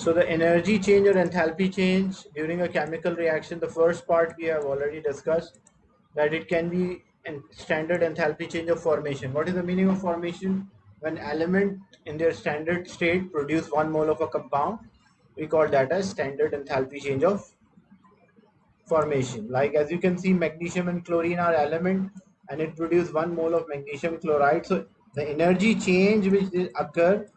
So the energy change or enthalpy change during a chemical reaction, the first part we have already discussed, that it can be a standard enthalpy change of formation. What is the meaning of formation? When element in their standard state produce 1 mole of a compound, we call that as standard enthalpy change of formation. Like as you can see, magnesium and chlorine are element and it produces 1 mole of magnesium chloride. So the energy change which occur,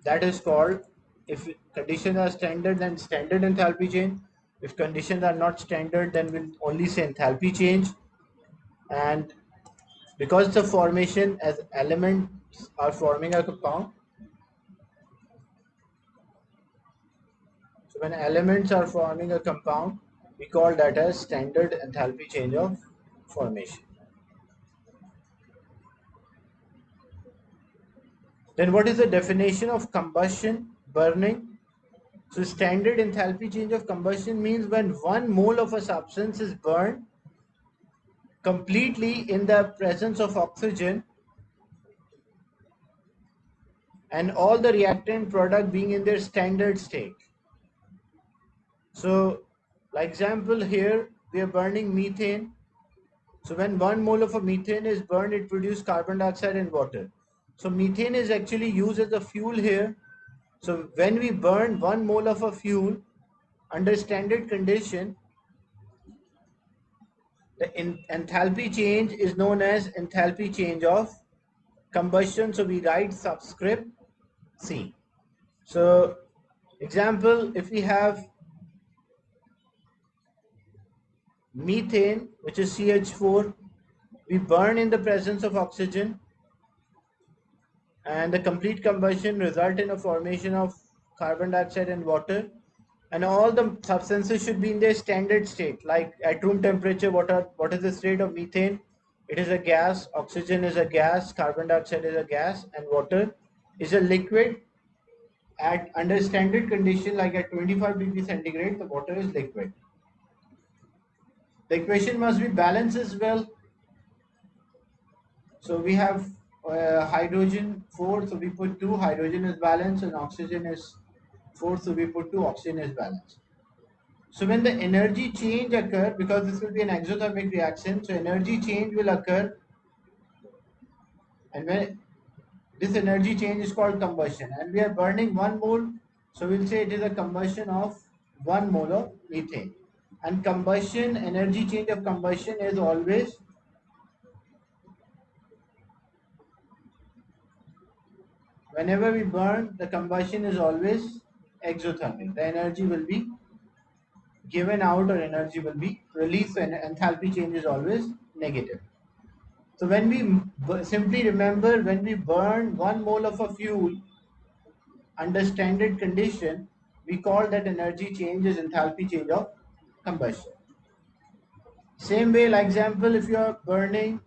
that is called, if conditions are standard, then standard enthalpy change. If conditions are not standard, then we'll only say enthalpy change. And because the formation as elements are forming a compound, so when elements are forming a compound, we call that as standard enthalpy change of formation. Then what is the definition of combustion, burning? So standard enthalpy change of combustion means when 1 mole of a substance is burned completely in the presence of oxygen and all the reactant product being in their standard state. So like example here, we are burning methane. So when 1 mole of a methane is burned, it produces carbon dioxide and water. So methane is actually used as a fuel here. So when we burn 1 mole of a fuel under standard condition, the enthalpy change is known as enthalpy change of combustion. So we write subscript C. So example, if we have methane, which is CH4, we burn in the presence of oxygen and the complete combustion result in a formation of carbon dioxide and water, and all the substances should be in their standard state. Like at room temperature, what is the state of methane? It is a gas, oxygen is a gas, carbon dioxide is a gas, and water is a liquid. At under standard condition, like at 25 degrees centigrade, the water is liquid. The equation must be balanced as well. So we have hydrogen 4, so we put 2, hydrogen is balanced, and oxygen is 4, so we put 2, oxygen is balanced. So when the energy change occur, because this will be an exothermic reaction, so energy change will occur, and when this energy change is called combustion, and we are burning 1 mole, so we'll say it is a combustion of 1 mole of methane. And combustion, energy change of combustion is always whenever we burn, the combustion is always exothermic. The energy will be given out or energy will be released, and enthalpy change is always negative. So when we simply remember, when we burn 1 mole of a fuel under standard condition, we call that energy change as enthalpy change of combustion. Same way, like example, if you are burning,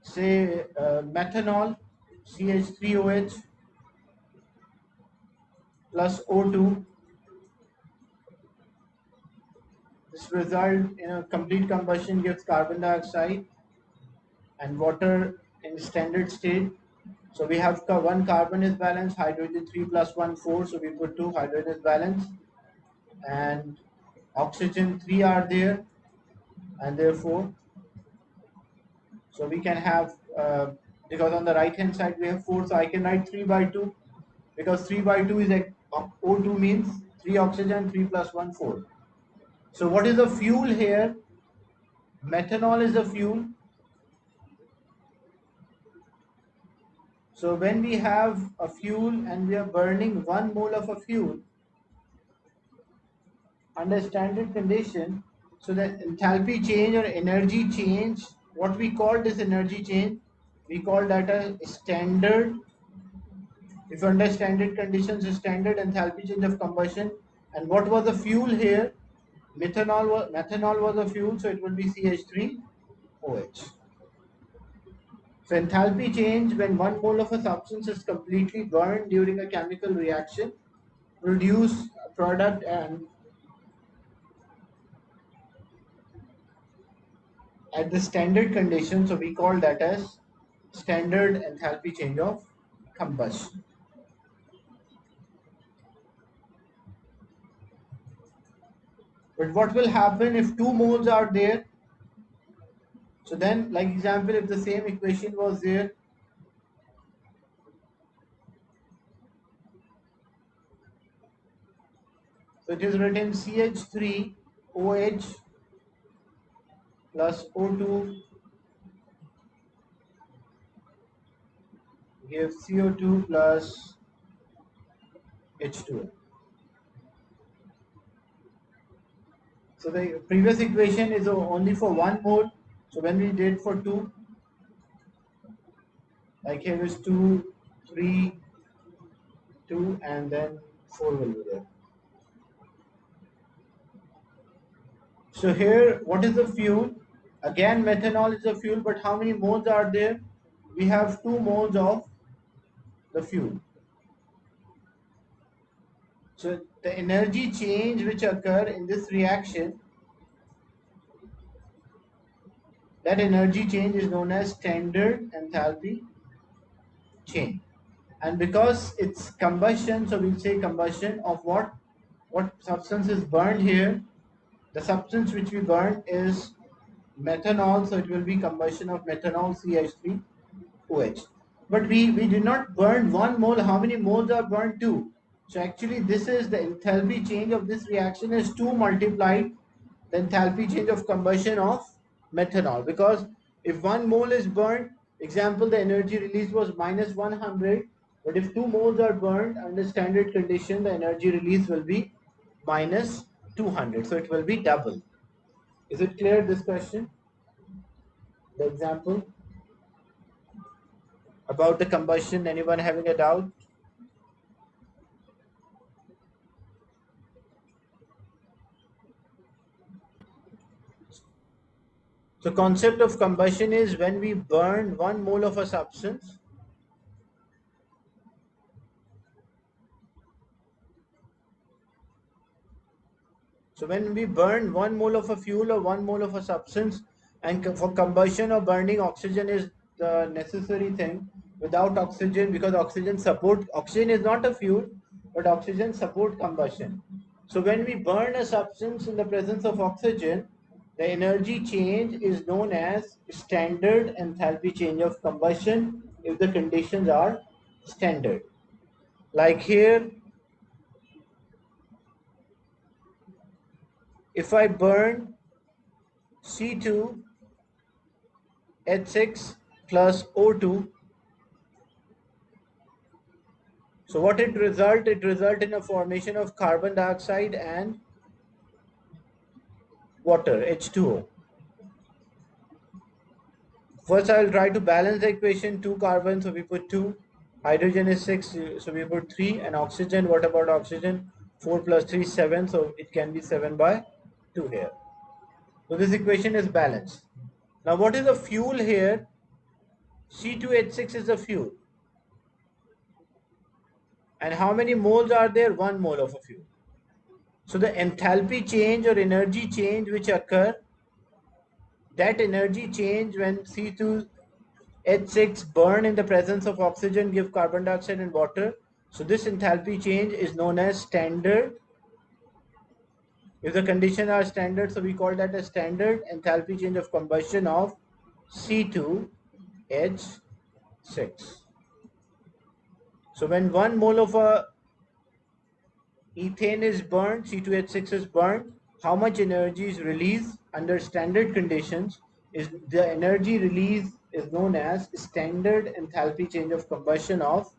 say, methanol, CH3OH plus O2, this result in a complete combustion gives carbon dioxide and water in standard state. So we have 1 carbon is balanced, hydrogen 3 plus 1 4, so we put 2, hydrogen is balanced, and oxygen 3 are there, and therefore, so we can have, because on the right hand side we have 4, so I can write 3 by 2, because 3 by 2 is like O2 means 3 oxygen, 3 plus 1 4. So what is the fuel here? Methanol is the fuel. So when we have a fuel and we are burning 1 mole of a fuel under standard condition, so the enthalpy change or energy change, what we call this energy change, we call that a standard, if under standard conditions, a standard enthalpy change of combustion. And what was the fuel here? Methanol was a fuel, so it will be CH3OH. So enthalpy change when 1 mole of a substance is completely burned during a chemical reaction, produce a product and at the standard condition, so we call that as standard enthalpy change of combustion. But what will happen if 2 moles are there? So then, like example, if the same equation was there, so it is written CH3OH plus O2 gives CO2 plus H2O. So the previous equation is only for 1 mole. So when we did for 2, like here is 2, 3, 2, and then 4 will be there. So here, what is the fuel? Again, methanol is a fuel, but how many moles are there? We have 2 moles of the fuel. So the energy change which occur in this reaction, that energy change is known as standard enthalpy change. And because it's combustion, so we'll say combustion of what substance is burned here. The substance which we burn is methanol, so it will be combustion of methanol CH3OH. But we did not burn 1 mole. How many moles are burned? 2. So actually this is the enthalpy change of this reaction is 2 multiplied the enthalpy change of combustion of methanol. Because if 1 mole is burned, example, the energy release was minus 100, but if 2 moles are burned under standard condition, the energy release will be minus 200. So it will be double. Is it clear, this question? The example about the combustion, anyone having a doubt? So concept of combustion is when we burn 1 mole of a substance. So when we burn 1 mole of a fuel or 1 mole of a substance, and for combustion or burning, oxygen is the necessary thing. Without oxygen, because oxygen is not a fuel, but oxygen support combustion. So when we burn a substance in the presence of oxygen, the energy change is known as standard enthalpy change of combustion if the conditions are standard. Like here, if I burn C2H6 plus O2, so what it result? It result in a formation of carbon dioxide and water, H2O. First I will try to balance the equation. 2 carbon, so we put 2. Hydrogen is 6, so we put 3. And oxygen, what about oxygen? 4 plus 3 is 7, so it can be 7 by 2 here. So this equation is balanced. Now what is the fuel here? C2H6 is the fuel. And how many moles are there? 1 mole of a fuel. So the enthalpy change or energy change which occur, that energy change when C2H6 burn in the presence of oxygen give carbon dioxide and water. So this enthalpy change is known as standard. If the conditions are standard, so we call that a standard enthalpy change of combustion of C2H6. So when 1 mole of a ethane is burned, C2H6 is burned, how much energy is released under standard conditions? Is the energy release is known as standard enthalpy change of combustion of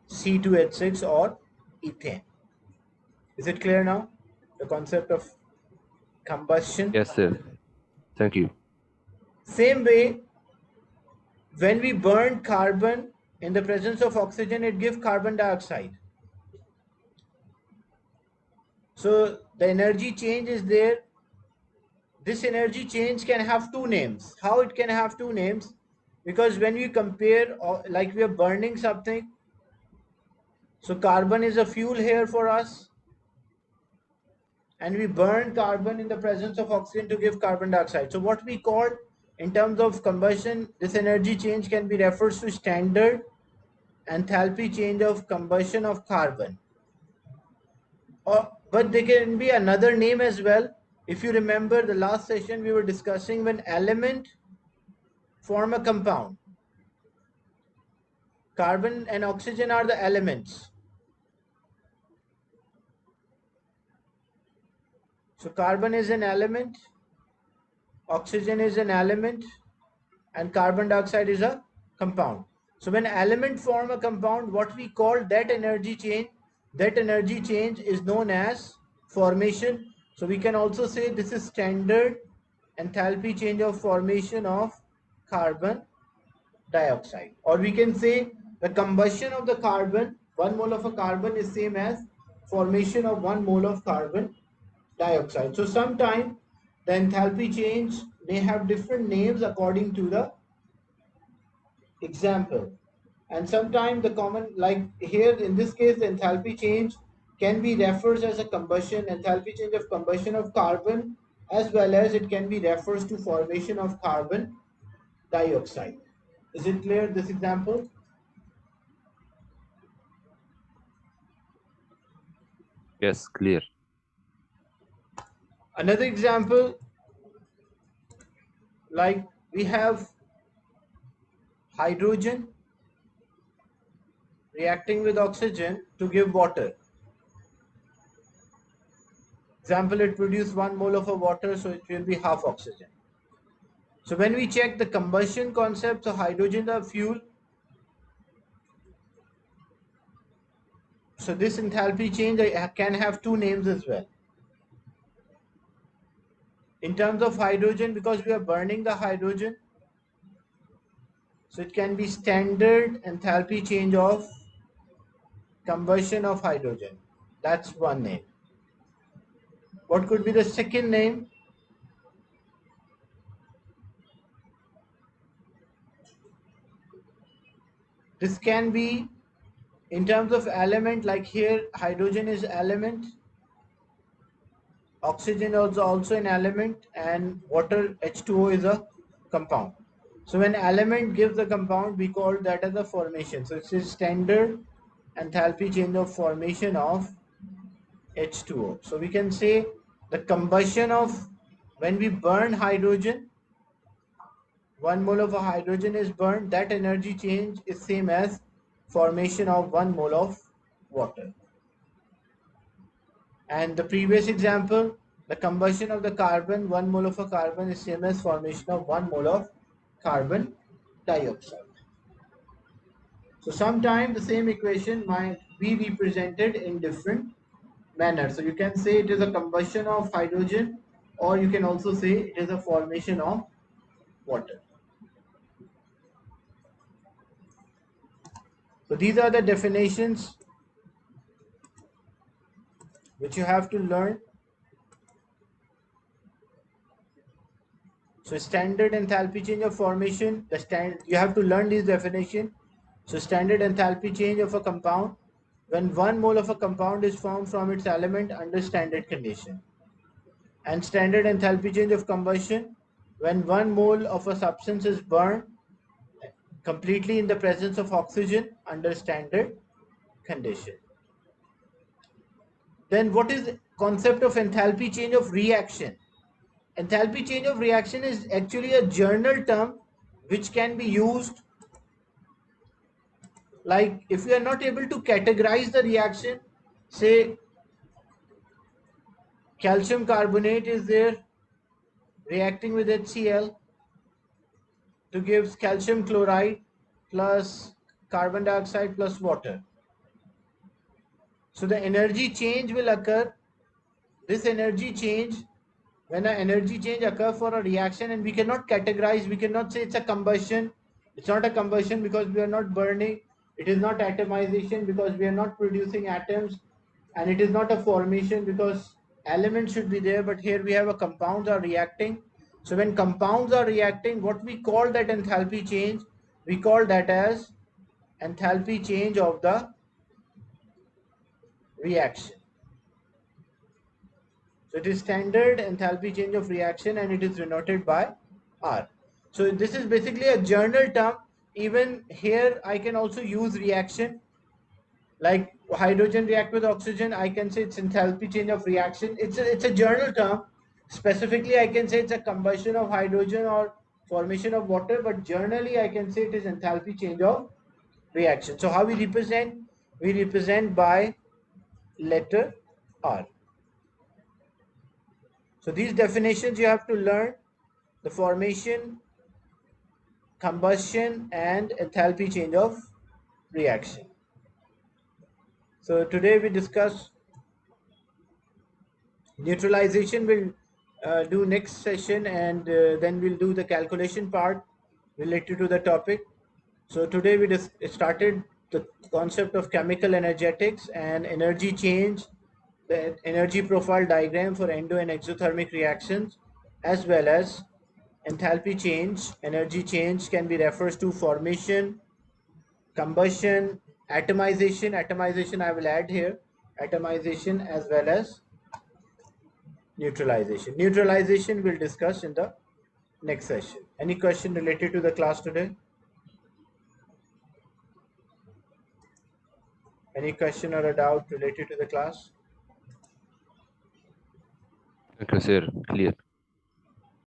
C2H6 or ethane. Is it clear now? The concept of combustion. Yes, sir. Thank you. Same way, when we burn carbon in the presence of oxygen, it gives carbon dioxide. So the energy change is there. This energy change can have 2 names. How it can have 2 names? Because when we compare, like we are burning something, so carbon is a fuel here for us, and we burn carbon in the presence of oxygen to give carbon dioxide. So what we call in terms of combustion, this energy change can be referred to standard enthalpy change of combustion of carbon. But they can be another name as well. If you remember the last session, we were discussing when element form a compound. Carbon and oxygen are the elements. So carbon is an element, oxygen is an element, and carbon dioxide is a compound. So when element form a compound, what we call that energy change is known as formation. So we can also say this is standard enthalpy change of formation of carbon dioxide. Or we can say the combustion of the carbon, 1 mole of a carbon is same as formation of 1 mole of carbon dioxide. So sometimes the enthalpy change may have different names according to the example. And sometimes the common, like here in this case, the enthalpy change can be referred as a combustion, enthalpy change of combustion of carbon, as well as it can be refers to formation of carbon dioxide. Is it clear, this example? Yes, clear. Another example, like we have hydrogen reacting with oxygen to give water. Example, it produces 1 mole of a water, so it will be half oxygen. So when we check the combustion concept, so hydrogen the fuel. So this enthalpy change can have two names as well. In terms of hydrogen, because we are burning the hydrogen, so it can be standard enthalpy change of combustion of hydrogen. That's one name. What could be the second name? This can be in terms of element, like here hydrogen is element, oxygen is also an element, and water H2O is a compound. So when element gives a compound, we call that as a formation. So it's a standard enthalpy change of formation of H2O. So we can say the combustion of, when we burn hydrogen, 1 mole of a hydrogen is burned, that energy change is same as formation of 1 mole of water. And the previous example, the combustion of the carbon, 1 mole of a carbon is same as formation of 1 mole of carbon dioxide. So sometimes the same equation might be represented in different manners. So you can say it is a combustion of hydrogen, or you can also say it is a formation of water. So these are the definitions which you have to learn. So standard enthalpy change of formation, you have to learn this definition. So standard enthalpy change of a compound, when 1 mole of a compound is formed from its element under standard condition. And standard enthalpy change of combustion, when 1 mole of a substance is burned completely in the presence of oxygen under standard condition. Then what is the concept of enthalpy change of reaction? Enthalpy change of reaction is actually a general term which can be used, like if we are not able to categorize the reaction, say calcium carbonate is there reacting with HCl to give calcium chloride plus carbon dioxide plus water. So the energy change will occur. This energy change, when an energy change occurs for a reaction, and we cannot categorize, we cannot say it's a combustion. It's not a combustion because we are not burning. It is not atomization because we are not producing atoms. And it is not a formation because elements should be there, but here we have a compounds are reacting. So when compounds are reacting, what we call that enthalpy change, we call that as enthalpy change of the reaction. So it is standard enthalpy change of reaction, and it is denoted by R. So this is basically a general term. Even here I can also use reaction, like hydrogen react with oxygen, I can say it's enthalpy change of reaction. It's a general term. Specifically, I can say it's a combustion of hydrogen or formation of water, but generally I can say it is enthalpy change of reaction. So how we represent? We represent by letter R. So these definitions you have to learn: the formation, combustion, and enthalpy change of reaction. So today we discuss neutralization. We'll do next session, and then we'll do the calculation part related to the topic. So today we started the concept of chemical energetics and energy change, the energy profile diagram for endo and exothermic reactions, as well as enthalpy change. Energy change can be refers to formation, combustion, atomization. Atomization I will add here, atomization, as well as neutralization. Neutralization we'll discuss in the next session. Any question related to the class today? Any question or a doubt related to the class? Okay, sir. Clear.